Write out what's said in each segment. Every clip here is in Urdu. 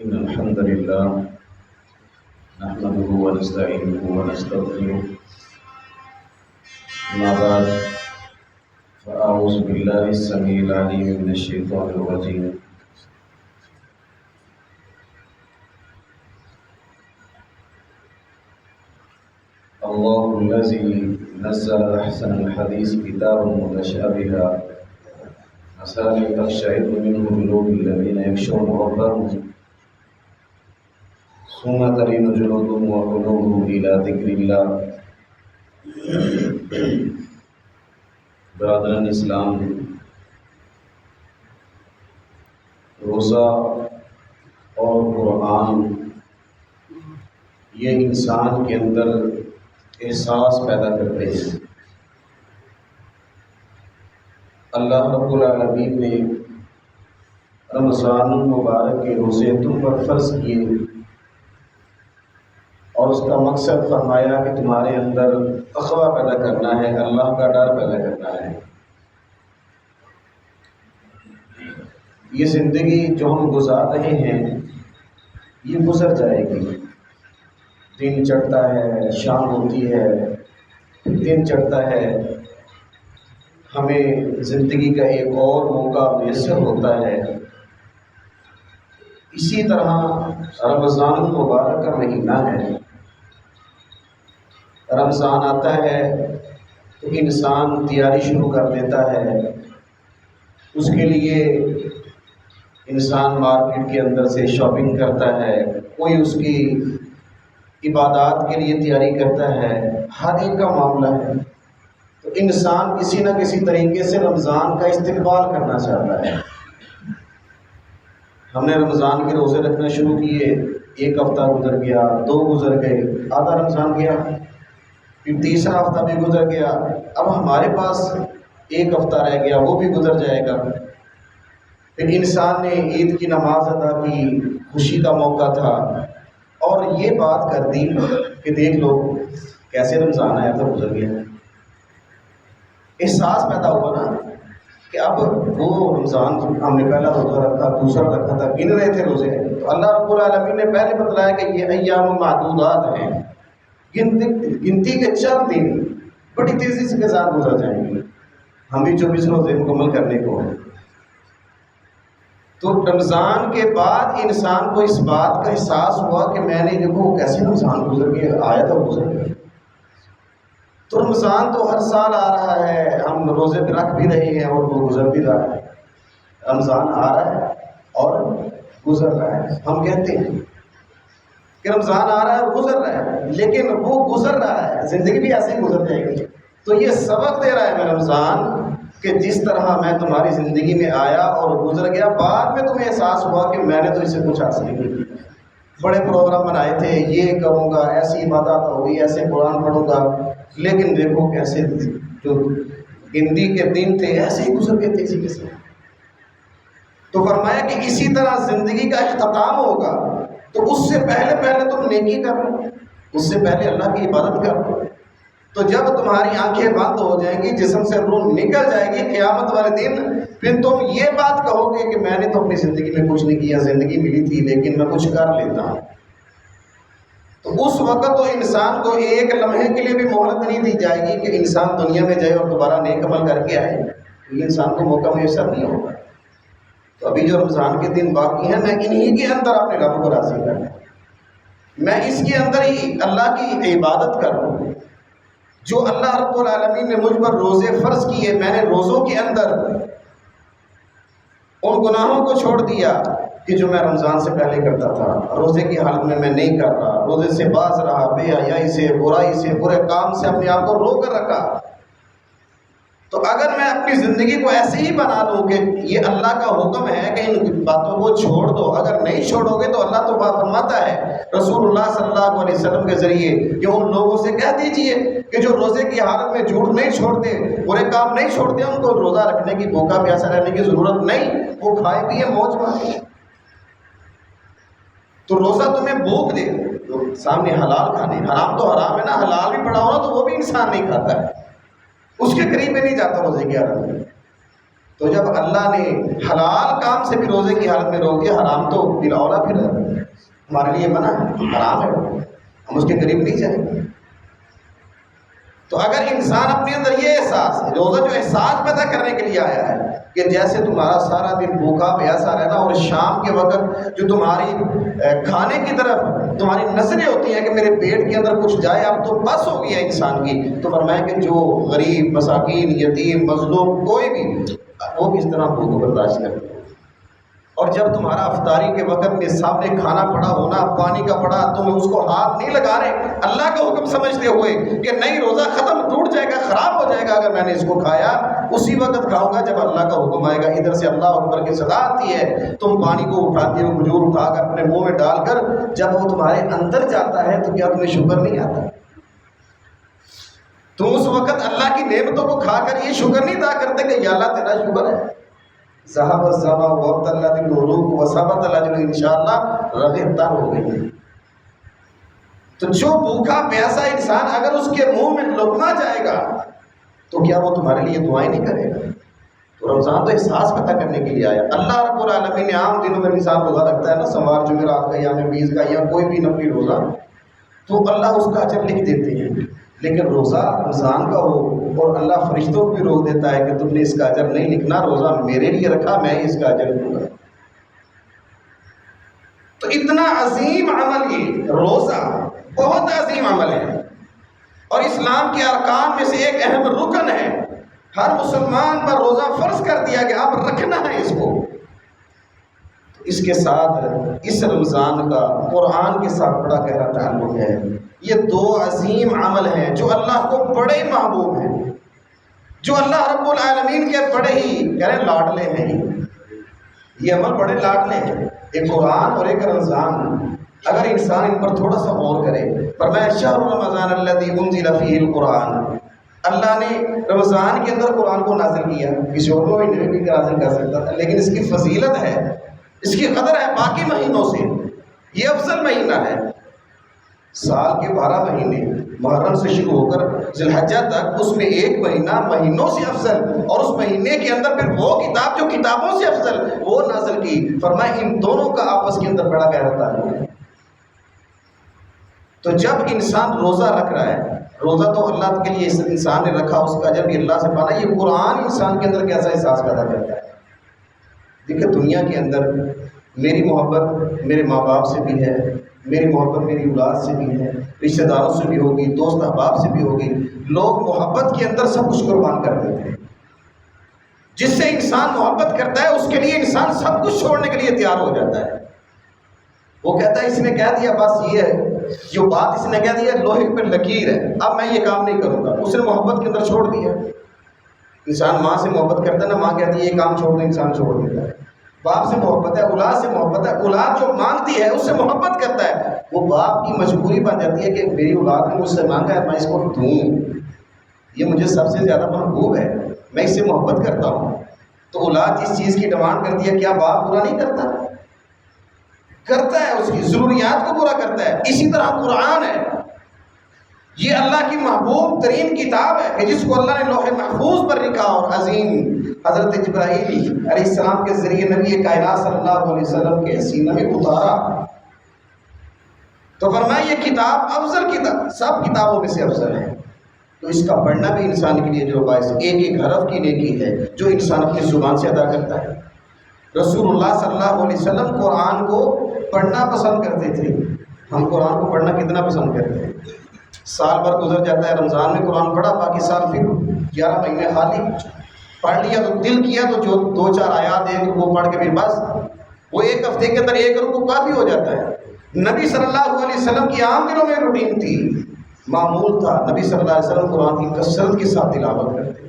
إن الحمد لله نحمده ونستعينه ونستغفره. أما بعد فأعوذ بالله السميع العليم من الشيطان الرجيم. الله الذي نزل أحسن الحديث كتابا متشابها مثاني تقشعر منه جلود الذين يخشون ربهم ثم تلين جلودهم وقلوبهم إلى ذكر الله. برادران اسلام، روزہ اور قرآن یہ انسان کے اندر احساس پیدا کرتے ہیں. اللہ رب العالمین نے رمضان المبارک کے روزے تم پر فرض کیے اور اس کا مقصد فرمایا کہ تمہارے اندر تقویٰ پیدا کرنا ہے، اللہ کا ڈر پیدا کرنا ہے. یہ زندگی جو ہم گزار رہے ہیں یہ گزر جائے گی. دن چڑھتا ہے، شام ہوتی ہے، دن چڑھتا ہے، ہمیں زندگی کا ایک اور موقع میسر ہوتا ہے. اسی طرح رمضان المبارک کا مہینہ ہے. رمضان آتا ہے تو انسان تیاری شروع کر دیتا ہے. اس کے لیے انسان مارکیٹ کے اندر سے شاپنگ کرتا ہے، کوئی اس کی عبادات کے لیے تیاری کرتا ہے. ہر ایک کا معاملہ ہے. تو انسان کسی نہ کسی طریقے سے رمضان کا استقبال کرنا چاہتا ہے. ہم نے رمضان کے روزے رکھنا شروع کیے، ایک ہفتہ گزر گیا، دو گزر گئے، آدھا رمضان گیا، پھر تیسرا ہفتہ بھی گزر گیا. اب ہمارے پاس ایک ہفتہ رہ گیا، وہ بھی گزر جائے گا. پھر انسان نے عید کی نماز ادا کی، خوشی کا موقع تھا، اور یہ بات کر دی کہ دیکھ لو کیسے رمضان آیا تھا، گزر گیا. احساس پیدا ہوا نا کہ اب وہ رمضان ہم نے پہلا روزہ رکھا، دوسرا رکھا تھا، گن رہے تھے روزے. تو اللہ رب العالمین نے پہلے بتلایا کہ یہ ایام معدودات ہیں، گنتی کے چند دن بڑی تیزی سے کے ساتھ گزر جائیں گے. ہم بھی 24 روزے مکمل کرنے کو ہیں. تو رمضان کے بعد انسان کو اس بات کا احساس ہوا کہ میں نے دیکھو کیسے رمضان گزر گیا، آیا تھا گزر گیا. تو رمضان تو ہر سال آ رہا ہے، ہم روزے پہ رکھ بھی رہے ہیں اور وہ گزر بھی رہا ہے. رمضان آ رہا ہے اور گزر رہا ہے. ہم کہتے ہیں کہ رمضان آ رہا ہے اور گزر رہا ہے، لیکن وہ گزر رہا ہے، زندگی بھی ایسے ہی گزر جائے گی. تو یہ سبق دے رہا ہے میں رمضان کہ جس طرح میں تمہاری زندگی میں آیا اور گزر گیا، بعد میں تمہیں احساس ہوا کہ میں نے تو اس سے کچھ حاصل نہیں کیا. بڑے پروگرام بنائے تھے، یہ کروں گا، ایسی عبادات ہوگی، ایسے قرآن پڑھوں گا، لیکن دیکھو کیسے جو گنتی کے دن تھے ایسے ہی گزر گئے تیزی کے ساتھ. تو فرمایا کہ اسی طرح زندگی کا اختتام ہوگا، تو اس سے پہلے تم نیکی کرو، اس سے پہلے اللہ کی عبادت کرو. تو جب تمہاری آنکھیں بند ہو جائیں گی، جسم سے روح نکل جائے گی قیامت والے دن، پھر تم یہ بات کہو گے کہ میں نے تو اپنی زندگی میں کچھ نہیں کیا، زندگی ملی تھی لیکن میں کچھ کر لیتا ہوں. تو اس وقت تو انسان کو ایک لمحے کے لیے بھی مہلت نہیں دی جائے گی کہ انسان دنیا میں جائے اور دوبارہ نیک عمل کر کے آئے. یہ انسان کو موقع میسر نہیں ہوگا. تو ابھی جو رمضان کے دن باقی ہیں، میں انہی کے اندر اپنے رب کو راضی کروں، میں اس کے اندر ہی اللہ کی عبادت کروں. جو اللہ رب العالمین نے مجھ پر روزے فرض کیے، میں نے روزوں کے اندر ان گناہوں کو چھوڑ دیا کہ جو میں رمضان سے پہلے کرتا تھا. روزے کی حالت میں نہیں کر رہا، روزے سے باز رہا، بے حیائی سے، برائی سے، برے کام سے اپنے آپ کو روک کر رکھا. تو اگر میں اپنی زندگی کو ایسے ہی بنا لوں کہ یہ اللہ کا حکم ہے کہ ان باتوں کو چھوڑ دو، اگر نہیں چھوڑو گے تو اللہ تو بات فرماتا ہے رسول اللہ صلی اللہ علیہ وسلم کے ذریعے کہ ان لوگوں سے کہہ دیجئے کہ جو روزے کی حالت میں جھوٹ نہیں چھوڑتے، برے کام نہیں چھوڑتے، ان کو روزہ رکھنے کی، بھوکا پیاسا رہنے کی ضرورت نہیں، وہ کھائے پیے موج مارے. تو روزہ تمہیں بھوک دے تو سامنے حلال کھانے، حرام تو حرام ہے نا، حلال بھی پڑا ہو نا تو وہ بھی انسان نہیں کھاتا ہے، اس کے قریب میں نہیں جاتا روزے کی حالت میں. تو جب اللہ نے حلال کام سے بھی روزے کی حالت میں روک دیا، حرام تو بالاولا پھر ہمارے لیے منع ہے، حرام ہے، ہم اس کے قریب نہیں جائیں گے۔ تو اگر انسان اپنے اندر یہ احساس ہے، روزہ جو احساس پیدا کرنے کے لیے آیا ہے کہ جیسے تمہارا سارا دن بھوکا پیاسا رہنا اور شام کے وقت جو تمہاری کھانے کی طرف تمہاری نظریں ہوتی ہیں کہ میرے پیٹ کے اندر کچھ جائے، اب تو بس ہو گیا انسان کی، تو فرمایا کہ جو غریب، مساکین، یتیم، مظلوم کوئی بھی، وہ کس طرح بھوک برداشت کرے۔ اور جب تمہارا افطاری کے وقت میں سامنے کھانا پڑا ہونا، پانی کا پڑا، تم اس کو ہاتھ نہیں لگا رہے اللہ کا حکم سمجھتے ہوئے کہ نہیں روزہ ختم، ٹوٹ جائے گا، خراب ہو جائے گا اگر میں نے اس کو کھایا، اسی وقت کھاؤں گا جب اللہ کا حکم آئے گا، ادھر سے اللہ اکبر کی صدا آتی ہے، تم پانی کو اٹھاتے ہو، کھجور اٹھا کر اپنے منہ میں ڈال کر جب وہ تمہارے اندر جاتا ہے تو کیا تمہیں شکر نہیں آتا؟ تم اس وقت اللہ کی نعمتوں کو کھا کر یہ شکر نہیں ادا کرتے کہ یا اللہ تیرا شکر ہے؟ ذهب الظما وابتلت العروق وثبت الاجر، انشاءاللہ رغیں تر ہو گئی ہے۔ تو جو بھوکا پیاسا انسان اگر اس کے منہ میں لقمہ جائے گا تو کیا وہ تمہارے لیے دعائیں نہیں کرے گا؟ تو رمضان تو احساس پتہ کرنے کے لیے آیا۔ اللہ رب العالمین نے عام دنوں میں انسان روزہ رکھتا ہے نا، سوار جمعرات کا یا بیس کا یا کوئی بھی نفلی روزہ، تو اللہ اس کا اجر لکھ دیتے ہیں، لیکن روزہ رمضان کا ہو اور اللہ فرشتوں کو بھی روک دیتا ہے کہ تم نے اس کا اجر نہیں لکھنا، روزہ میرے لیے رکھا، میں اس کا اجر دوں گا۔ تو اتنا عظیم عمل یہ روزہ بہت عظیم عمل ہے اور اسلام کے ارکان میں سے ایک اہم رکن ہے۔ ہر مسلمان پر روزہ فرض کر دیا گیا، اب رکھنا ہے اس کو۔ اس کے ساتھ اس رمضان کا قرآن کے ساتھ بڑا گہرا تعلق ہے۔ یہ دو عظیم عمل ہیں جو اللہ کو بڑے محبوب ہیں، جو اللہ رب العالمین کے بڑے ہی کہہ رہے لاڈلے ہیں۔ یہ عمل بڑے لاڈلے ہیں، ایک قرآن اور ایک رمضان۔ اگر انسان ان پر تھوڑا سا غور کرے، فرمایا شہر رمضان الذی انزل فیہ القرآن، اللہ نے رمضان کے اندر قرآن کو نازل کیا، کسی اور مہینے میں بھی نازل کر سکتا تھا، لیکن اس کی فضیلت ہے، اس کی قدر ہے باقی مہینوں سے، یہ افضل مہینہ ہے۔ سال کے 12 مہینے محرم سے شروع ہو کر ذی الحجہ تک، اس میں ایک مہینہ مہینوں سے افضل، اور اس مہینے کے اندر پھر وہ کتاب جو کتابوں سے افضل وہ نازل کی۔ فرمایا ان دونوں کا آپس کے اندر بڑا گہرا تعلق ہے۔ تو جب انسان روزہ رکھ رہا ہے، روزہ تو اللہ کے لیے انسان نے رکھا، اس کا اجر بھی اللہ سے پانا، یہ قرآن انسان کے اندر کیسا احساس پیدا کرتا ہے۔ دیکھیں دنیا کے اندر میری محبت میرے ماں باپ سے بھی ہے، میری محبت میری اولاد سے بھی ہے، رشتہ داروں سے بھی ہوگی، دوست احباب سے بھی ہوگی۔ لوگ محبت کے اندر سب کچھ قربان کر دیتے ہیں۔ جس سے انسان محبت کرتا ہے اس کے لیے انسان سب کچھ چھوڑنے کے لیے تیار ہو جاتا ہے۔ وہ کہتا ہے اس نے کہہ دیا بس یہ ہے، جو بات اس نے کہہ دیا لوہے پہ لکیر ہے، اب میں یہ کام نہیں کروں گا، اس نے محبت کے اندر چھوڑ دیا۔ انسان ماں سے محبت کرتا ہے نا، ماں کہتی ہے یہ کام چھوڑ دے، انسان چھوڑ دیتا ہے۔ باپ سے محبت ہے، اولاد سے محبت ہے، اولاد جو مانگتی ہے اس سے محبت کرتا ہے، وہ باپ کی مجبوری بن جاتی ہے کہ میری اولاد نے مجھ سے مانگا ہے، میں اس کو دوں، یہ مجھے سب سے زیادہ محبوب ہے، میں اس سے محبت کرتا ہوں۔ تو اولاد جس چیز کی ڈیمانڈ کرتی ہے، کیا باپ پورا نہیں کرتا؟ کرتا ہے، اس کی ضروریات کو پورا کرتا ہے۔ اسی طرح قرآن ہے، یہ اللہ کی محبوب ترین کتاب ہے کہ جس کو اللہ نے لوح محفوظ پر لکھا، اور عظیم حضرت جبرائیل علیہ السلام کے ذریعے نبی کائنات صلی اللہ علیہ وسلم کے سینے میں اتارا۔ تو فرمایا یہ کتاب افضل کتاب، سب کتابوں میں سے افضل ہے۔ تو اس کا پڑھنا بھی انسان کے لیے جو باعث ایک ایک حرف کی نیکی ہے جو انسان اپنی زبان سے ادا کرتا ہے۔ رسول اللہ صلی اللہ علیہ وسلم قرآن کو پڑھنا پسند کرتے تھے۔ ہم قرآن کو پڑھنا کتنا پسند کرتے ہیں؟ سال بھر گزر جاتا ہے، رمضان میں قرآن پڑھا، باقی سال پھر 11 مہینے خالی، پڑھ لیا تو دل کیا تو جو 2-4 آیات ایک رکوع پڑھ کے پھر بس، وہ ایک ہفتے کے اندر ایک رکوع کافی ہو جاتا ہے۔ نبی صلی اللہ علیہ وسلم کی عام دنوں میں روٹین تھی، معمول تھا، نبی صلی اللہ علیہ وسلم قرآن کی کثرت کے ساتھ تلاوت کرتے۔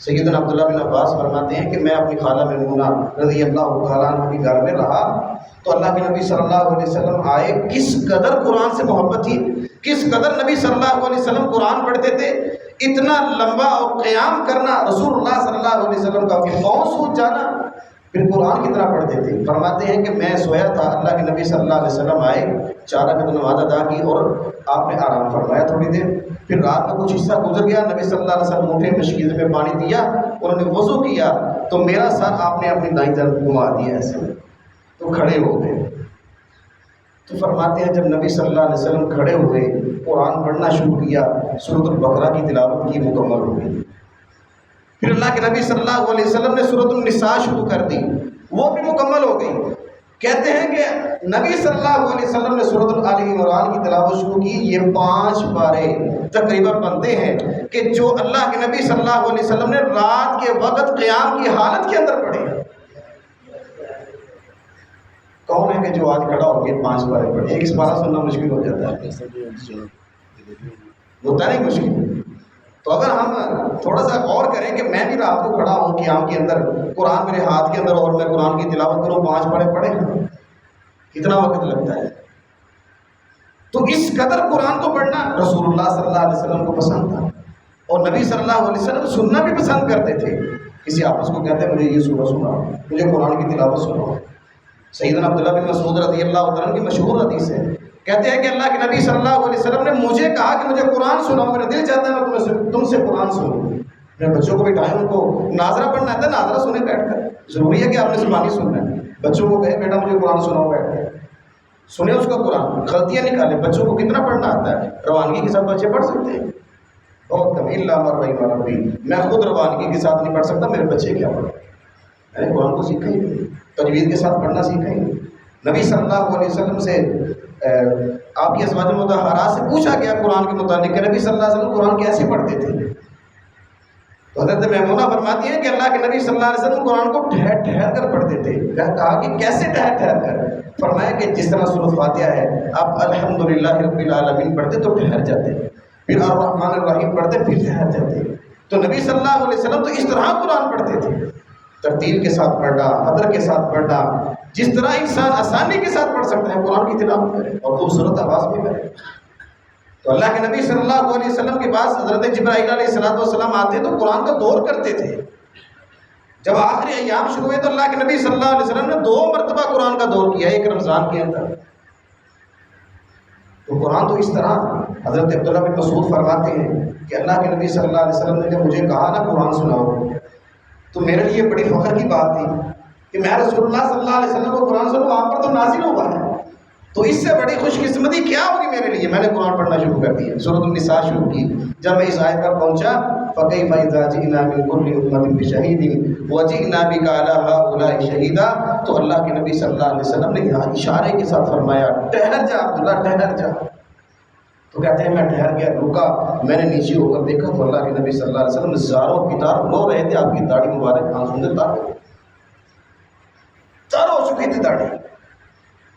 سیدنا عبداللہ بن عباس فرماتے ہیں کہ میں اپنی خالہ میمونہ رضی اللہ تعالیٰ عنہ کے گھر میں رہا تو اللہ کے نبی صلی اللہ علیہ وسلم آئے، کس قدر قرآن سے محبت تھی، کس قدر نبی صلی اللہ علیہ وسلم قرآن پڑھتے تھے، اتنا لمبا اور قیام کرنا رسول اللہ صلی اللہ علیہ وسلم کا کہ پاؤں سوج جانا، پھر قرآن کتنا پڑھتے تھے؟ فرماتے ہیں کہ میں سویا تھا، اللہ کے نبی صلی اللہ علیہ وسلم آئے، 4 رکعت نماز ادا کی اور آپ نے آرام فرمایا تھوڑی دیر، پھر رات کا کچھ حصہ گزر گیا، نبی صلی اللہ علیہ وسلم اٹھے، مشکیزے میں پانی دیا، انہوں نے وضو کیا تو میرا سر آپ نے اپنی دائیں طرف گھما دیا ایسے، تو کھڑے ہو گئے۔ تو فرماتے ہیں جب نبی صلی اللہ علیہ وسلم کھڑے ہوئے، قرآن پڑھنا شروع کیا، سورۃ البقرہ کی تلاوت کی، مکمل ہو گئی۔ پھر اللہ کے نبی صلی اللہ علیہ وسلم نے سورۃ النساء شروع کر دی، وہ بھی مکمل ہو گئی۔ کہتے ہیں کہ نبی صلی اللہ علیہ وسلم نے سورۃ آل عمران کی تلاوت شروع کی۔ یہ 5 پارے تقریباً بنتے ہیں کہ جو اللہ کے نبی صلی اللہ علیہ وسلم نے رات کے وقت قیام کی حالت کے اندر پڑھے۔ کون ہے کہ جو آج کھڑا ہو کے 5 پارے پڑھے؟ ایک پارہ سننا مشکل ہو جاتا ہے، ہوتا نہیں مشکل؟ تو اگر ہم تھوڑا سا غور کریں کہ میں بھی رات کو کھڑا ہوں قیام کے اندر، قرآن میرے ہاتھ کے اندر اور میں قرآن کی تلاوت کروں، 5 پارے پڑھے، کتنا وقت لگتا ہے؟ تو اس قدر قرآن کو پڑھنا رسول اللہ صلی اللہ علیہ وسلم کو پسند تھا، اور نبی صلی اللہ علیہ وسلم سننا بھی پسند کرتے تھے۔ کسی آپس کو کہتے ہیں مجھے یہ سورہ سنا، مجھے قرآن کی تلاوت سناؤ۔ سیدنا عبداللہ بن مسعود رضی اللہ عنہ کی مشہور حدیث ہے، کہتے ہیں کہ اللہ کے نبی صلی اللہ علیہ وسلم نے مجھے کہا کہ مجھے قرآن سناؤ، میرا دل چاہتا ہے میں تم سے قرآن سنوں۔ میں بچوں کو بٹھائیں، ان کو ناظرہ پڑھنا ہے، ناظرہ سنیں بیٹھ کر، ضروری ہے کہ آپ نے زبانی سننا ہے۔ بچوں کو کہے بیٹا مجھے قرآن سناؤ بیٹھ کر، سنیں اس کا قرآن، غلطیاں نکالیں۔ بچوں کو کتنا پڑھنا آتا ہے؟ روانگی کے ساتھ بچے پڑھ سکتے ہیں؟ بہت کم، الا من رحم ربی۔ میں خود روانگی کے ساتھ نہیں پڑھ سکتا، میرے بچے کیا پڑھیں؟ میں نے قرآن کو سیکھا ہی نہیں، تجوید کے ساتھ پڑھنا سیکھا ہی نہیں۔ نبی صلی اللہ علیہ وسلم سے آپ کی ازواج مطہرات سے پوچھا گیا قرآن کے متعلق کہ نبی صلی اللہ علیہ وسلم قرآن کیسے پڑھتے تھے؟ تو حضرت میمونہ فرماتی ہیں کہ اللہ کے نبی صلی اللہ علیہ وسلم قرآن کو ٹھہر ٹھہر کر پڑھتے تھے۔ کہا کہ کیسے ٹھہر ٹھہر کر؟ فرمایا کہ جس طرح سورۃ فاتحہ ہے، آپ الحمدللہ رب العالمین پڑھتے تو ٹھہر جاتے، پھر الرحمن الرحیم پڑھتے پھر ٹھہر جاتے۔ تو نبی صلی اللہ علیہ وسلم تو اس طرح قرآن پڑھتے تھے، ترتیل کے ساتھ پڑھنا، حضر کے ساتھ پڑھنا، جس طرح انسان آسانی کے ساتھ پڑھ سکتا ہے قرآن کی تلاوت کرے اور خوبصورت آواز بھی کرے۔ تو اللہ کے نبی صلی اللہ علیہ وسلم کے پاس حضرت جبرائیل علیہ السلام آتے تو قرآن کا دور کرتے تھے۔ جب آخری ایام شروع ہوئے تو اللہ کے نبی صلی اللہ علیہ وسلم نے 2 مرتبہ قرآن کا دور کیا، ایک رمضان کے اندر۔ تو قرآن تو اس طرح، حضرت عبداللہ بن مسعود فرماتے ہیں کہ اللہ کے نبی صلی اللہ علیہ وسلم نے جب مجھے کہا نا قرآن سناؤ، تو میرے لیے بڑی فخر کی بات تھی کہ میں رسول اللہ صلی اللہ علیہ وسلم کو قرآن سنوں، آپ پر تو نازل ہوا ہے، تو اس سے بڑی خوش قسمتی کیا ہوگی میرے لیے؟ میں نے قرآن پڑھنا شروع کر دیا، سورۃ النساء شروع کی۔ جب میں اس آیت پر پہنچا فَكَيْفَ إِذَا جِئْنَا مِنْ كُلِّ أُمَّةٍ بِشَهِيدٍ وَجِئْنَا بِكَ عَلَىٰ هَٰؤُلَاءِ شَهِيدًا، تو اللہ کے نبی صلی اللہ علیہ وسلم نے یہاں اشارے کے ساتھ فرمایا ٹھہر جا عبداللہ، ٹھہر جا۔ تو کہتے ہیں میں ٹھہر گیا، رکا، میں نے نیچے ہو کر دیکھا تو اللہ کے نبی صلی اللہ علیہ وسلم زاروں کی تار رو رہے تھے، آپ کی داڑھی مبارک آنسوں سے تر ہو چکی تھی داڑھی،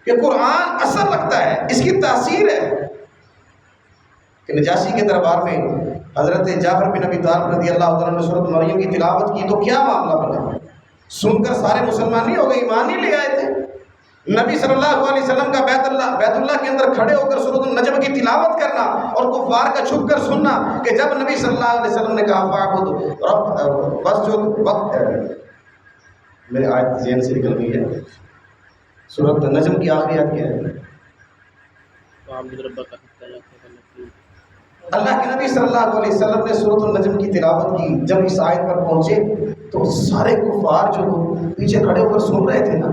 کہ قرآن اثر رکھتا ہے، اس کی تاثیر ہے۔ کہ نجاشی کے دربار میں حضرت جعفر بن ابی طالب رضی اللہ عنہ نے سورۃ مریم کی تلاوت کی تو کیا معاملہ بنا؟ سن کر سارے مسلمان نہیں ہو گئے، ایمان نہیں لے آئے تھے۔ نبی صلی اللہ علیہ وسلم کا بیت اللہ کے اندر کھڑے ہو کر سورۃ النجم کی تلاوت کرنا اور کفار کا چھپ کر سننا، کہ جب نبی صلی اللہ علیہ وسلم نے کہا فاعبد رب، بس جو وقت ہے، میرے آیت ذہن سے نکل گئی ہے، سورۃ النجم کی آخری آیت کیا ہے؟ اللہ کے نبی صلی اللہ علیہ وسلم نے سورۃ النجم کی تلاوت کی۔ جب اس آیت پر پہنچے تو سارے کفار جو پیچھے کھڑے ہو کر سن رہے تھے نا،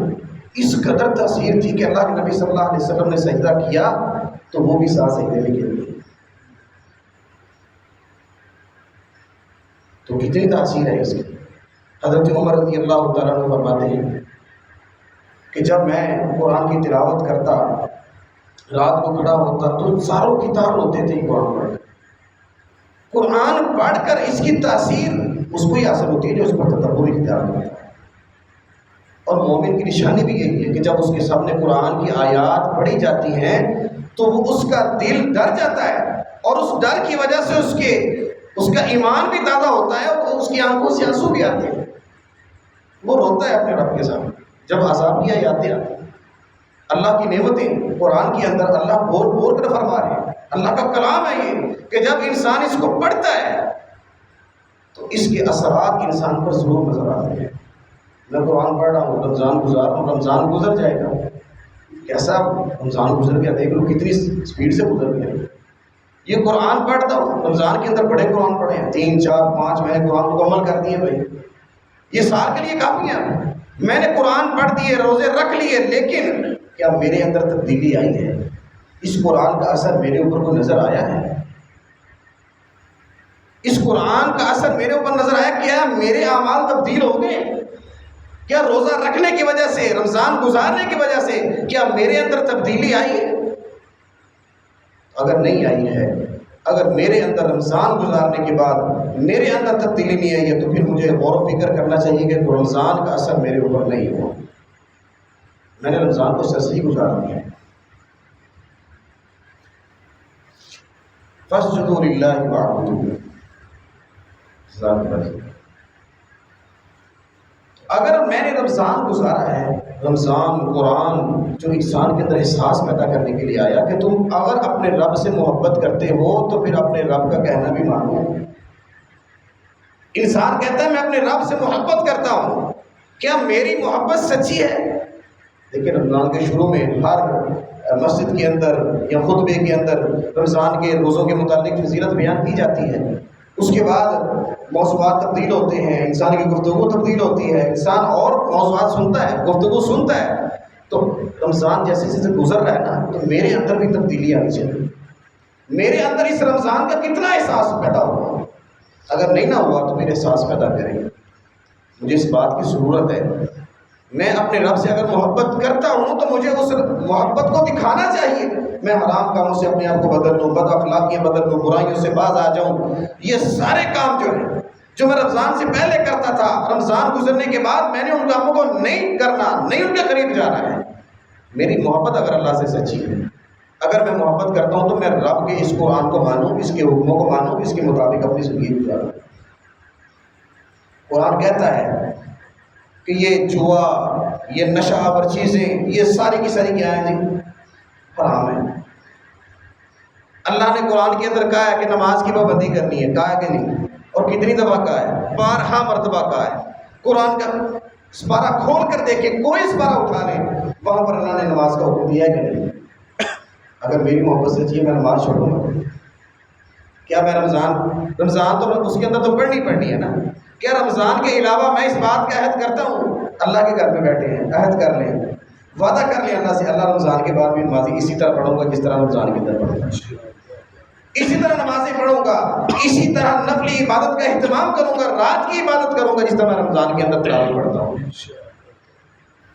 اس قدر تاثیر تھی کہ اللہ کے نبی صلی اللہ علیہ وسلم نے سجدہ کیا تو وہ بھی ساتھ سجدے میں گر گئے۔ تو کتنی تاثیر ہے اس کی۔ حضرت عمر رضی اللہ تعالیٰ عنہ فرماتے ہیں کہ جب میں قرآن کی تلاوت کرتا، رات کو کھڑا ہوتا تو ساروں کی تار روتے تھے قرآن پڑھ کر۔ قرآن پڑھ کر اس کی تاثیر اس کو ہی حاصل ہوتی ہے جو اس پر تدبر اختیار کرتا ہے۔ اور مومن کی نشانی بھی یہی ہے کہ جب اس کے سامنے قرآن کی آیات پڑھی جاتی ہیں تو وہ اس کا دل ڈر جاتا ہے، اور اس ڈر کی وجہ سے اس کا ایمان بھی تازہ ہوتا ہے، اور اس کی آنکھوں سے آنسو بھی آتے ہیں، وہ روتا ہے اپنے رب کے سامنے جب عذاب کی آیاتیں آتی ہیں۔ اللہ کی نعمتیں قرآن کے اندر اللہ بول بول کر فرما رہے ہیں، اللہ کا کلام ہے یہ، کہ جب انسان اس کو پڑھتا ہے تو اس کے اثرات انسان پر ضرور نظر آتے ہیں۔ میں قرآن پڑھ رہا ہوں، رمضان گزار رہا ہوں، رمضان گزر جائے گا، کیسا رمضان گزر گیا، دیکھ لو کتنی اسپیڈ سے گزر گیا۔ یہ قرآن پڑھتا ہوں، رمضان کے اندر بڑے قرآن پڑھے ہیں، 3 4 5 میں نے قرآن مکمل کر دیے بھائی، یہ سال کے لیے کافی ہے۔ میں نے قرآن پڑھ دیے، روزے رکھ لیے، لیکن کیا میرے اندر تبدیلی آئی ہے؟ اس قرآن کا اثر میرے اوپر کو نظر آیا ہے؟ اس قرآن کا اثر میرے اوپر نظر آیا؟ کیا میرے اعمال تبدیل ہو گئے؟ کیا روزہ رکھنے کی وجہ سے، رمضان گزارنے کی وجہ سے کیا میرے اندر تبدیلی آئی ہے؟ اگر نہیں آئی ہے، اگر میرے اندر رمضان گزارنے کے بعد میرے اندر تبدیلی نہیں آئی ہے، تو پھر مجھے غور و فکر کرنا چاہیے کہ رمضان کا اثر میرے اوپر نہیں ہوا، میں نے رمضان کو صحیح گزار دیا۔ فاسجدوا للہ واعبدوا۔ اگر میں نے رمضان گزارا ہے، رمضان قرآن جو انسان کے اندر احساس پیدا کرنے کے لیے آیا کہ تم اگر اپنے رب سے محبت کرتے ہو تو پھر اپنے رب کا کہنا بھی مانو۔ انسان کہتا ہے میں اپنے رب سے محبت کرتا ہوں، کیا میری محبت سچی ہے؟ لیکن رمضان کے شروع میں ہر مسجد کے اندر یا خطبے کے اندر رمضان کے روزوں کے متعلق فضیلت بیان کی جاتی ہے، اس کے بعد موضوعات تبدیل ہوتے ہیں، انسان کی گفتگو تبدیل ہوتی ہے، انسان اور موضوعات سنتا ہے، گفتگو سنتا ہے۔ تو رمضان جیسے جیسے گزر رہا ہے نا، تو میرے اندر بھی تبدیلی آنی چاہیے۔ میرے اندر اس رمضان کا کتنا احساس پیدا ہوا؟ اگر نہیں نہ ہوا تو پھر احساس پیدا کریں۔ مجھے اس بات کی ضرورت ہے، میں اپنے رب سے اگر محبت کرتا ہوں تو مجھے اس محبت کو دکھانا چاہیے۔ میں حرام کاموں سے اپنے آپ کو بدل لوں، بد اخلاقیاں بدل لوں، برائیوں سے باز آ جاؤں۔ یہ سارے کام جو ہیں جو میں رمضان سے پہلے کرتا تھا، رمضان گزرنے کے بعد میں نے ان کاموں کو نہیں کرنا، نہیں ان کے قریب جانا ہے۔ میری محبت اگر اللہ سے سچی ہے، اگر میں محبت کرتا ہوں تو میں رب کے اس قرآن کو مانوں، اس کے حکموں کو مانوں، اس کے مطابق اپنی زندگی گزاروں۔ قرآن کہتا ہے کہ یہ جوا، یہ نشہ آور چیزیں، یہ ساری کی ساری کیا ہیں جی؟ حرام ہے۔ اللہ نے قرآن کے اندر کہا ہے کہ نماز کی پابندی کرنی ہے، کہا ہے کہ نہیں؟ اور کتنی دفعہ کہا ہے؟ 12 مرتبہ کہا ہے۔ قرآن کا سپارہ کھول کر دیکھیں، کوئی سپارہ اٹھا لیں، وہاں پر اللہ نے نماز کا حکم دیا ہے کہ نہیں؟ اگر میری محبت سچی ہے میں نماز چھوڑوں گا؟ کیا میں رمضان تو اس کے اندر تو پڑھنی ہے نا؟ کیا رمضان کے علاوہ میں اس بات کا عہد کرتا ہوں؟ اللہ کے گھر میں بیٹھے ہیں، عہد کر لیں، وعدہ کر لیں اللہ سے، اللہ رمضان کے بعد بھی نمازی اسی طرح پڑھوں گا جس طرح رمضان کے اندر پڑھوں گا، اسی طرح نمازیں پڑھوں گا، اسی طرح نفلی عبادت کا اہتمام کروں گا، رات کی عبادت کروں گا جس طرح میں رمضان کے اندر تراویح پڑھتا ہوں۔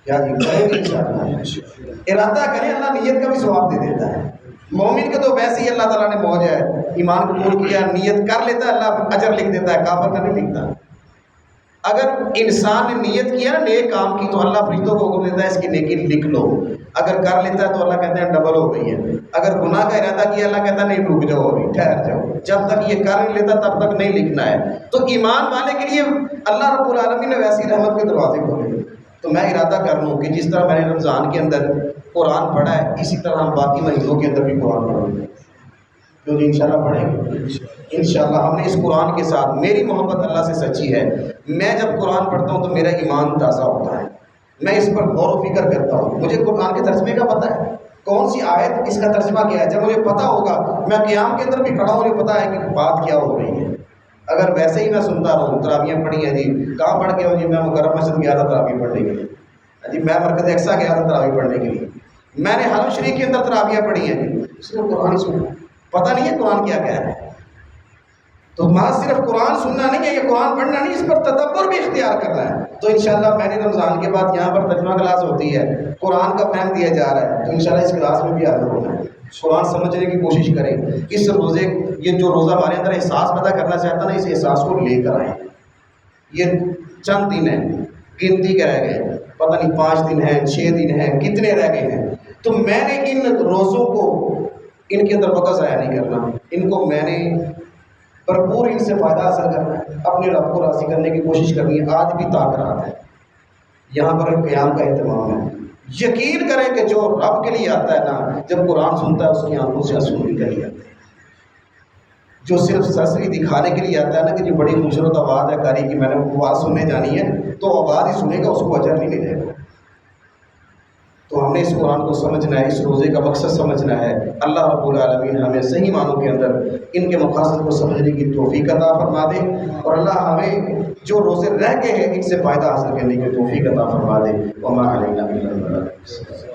کیا جی کریں گے انشاءاللہ؟ ارادہ کریں، اللہ نیت کا بھی ثواب دے دیتا ہے۔ مومن کا تو ویسے ہی اللہ تعالیٰ نے موج ہے، ایمان قبول کیا، نیت کر لیتا ہے، اللہ اجر لکھ دیتا ہے، کافر کا نہیں لکھتا۔ اگر انسان نے نیت کیا نا نیک کام کی، تو اللہ فرشتوں کو حکم دیتا ہے اس کی نیکی لکھ لو۔ اگر کر لیتا ہے تو اللہ کہتے ہیں ڈبل ہو گئی ہے۔ اگر گناہ کا ارادہ کیا، اللہ کہتا ہے نہیں رک جاؤ، ابھی ٹھہر جاؤ، جب تک یہ کر نہیں لیتا تب تک نہیں لکھنا ہے۔ تو ایمان والے کے لیے اللہ رب العالمین نے ویسی رحمت کے دروازے کھولے۔ تو میں ارادہ کر لوں کہ جس طرح میں نے رمضان کے اندر قرآن پڑھا ہے، اسی طرح ہم باقی مہینوں کے اندر بھی قرآن پڑھیں گے، جو انشاءاللہ پڑھیں گے۔ انشاءاللہ ہم نے اس قرآن کے ساتھ، میری محبت اللہ سے سچی ہے، میں جب قرآن پڑھتا ہوں تو میرا ایمان تازہ ہوتا ہے، میں اس پر غور و فکر کرتا ہوں، مجھے قرآن کے ترجمے کا پتہ ہے، کون سی آیت اس کا ترجمہ کیا ہے۔ جب مجھے پتہ ہوگا، میں قیام کے اندر بھی کھڑا ہوں، مجھے پتہ ہے کہ بات کیا ہو رہی ہے۔ اگر ویسے ہی میں سنتا رہوں، تراویحیں پڑھی ہیں جی، کہاں پڑھ کے ہو جی؟ میں مکرم مسجد گیا تھا تراویح پڑھنے کے لیے جی، میں مرکز اقصیٰ گیا تھا تراویح پڑھنے کے لیے، میں نے حرم شریف کے اندر تراویحیں پڑھی ہیں جی، صرف قرآن سنا، پتہ نہیں ہے قرآن کیا کہہ رہا ہے۔ تو محض صرف قرآن سننا نہیں ہے، یہ قرآن پڑھنا نہیں، اس پر تدبر بھی اختیار کرنا ہے۔ تو انشاءاللہ میں نے رمضان کے بعد یہاں پر ترجمہ کلاس ہوتی ہے، قرآن کا فہم دیا جا رہا ہے، تو انشاءاللہ اس کلاس میں بھی حاضر ہونا ہے، قرآن سمجھنے کی کوشش کریں۔ اس روزے، یہ جو روزہ ہمارے اندر احساس پیدا کرنا چاہتا ہے نا، اس احساس کو لے کر آئیں۔ یہ چند دن ہیں، گنتی کے رہ گئے، پتہ نہیں 5 دن ہیں، 6 دن ہیں، کتنے رہ گئے ہیں۔ تو میں نے ان روزوں کو، ان کے اندر وقت ضائع نہیں کرنا، ان کو میں نے بھرپور ان سے فائدہ حاصل کرنا ہے، اپنے رب کو راضی کرنے کی کوشش کرنی ہے۔ آج بھی تاخیرات ہے، یہاں پر قیام کا اہتمام ہے۔ یقین کریں کہ جو رب کے لیے آتا ہے نا، جب قرآن سنتا ہے اس کی آنکھوں سے آنسو نکل جاتے ہیں۔ جو صرف سرسری دکھانے کے لیے آتا ہے نا کہ جو بڑی خوبصورت آواز ہے قاری کی، میں نے آواز سننے جانی ہے، تو آواز ہی سنے گا، اس کو اجر نہیں ملے گا۔ تو ہم نے اس قرآن کو سمجھنا ہے، اس روزے کا مقصد سمجھنا ہے۔ اللہ رب العالمین ہمیں صحیح معنوں کے اندر ان کے مقاصد کو سمجھنے کی توفیق عطا فرما دے، اور اللہ ہمیں جو روزے رہ گئے ہیں ان سے فائدہ حاصل کرنے کی توفیق عطا فرما دے۔ وما علینا الا البلاغ۔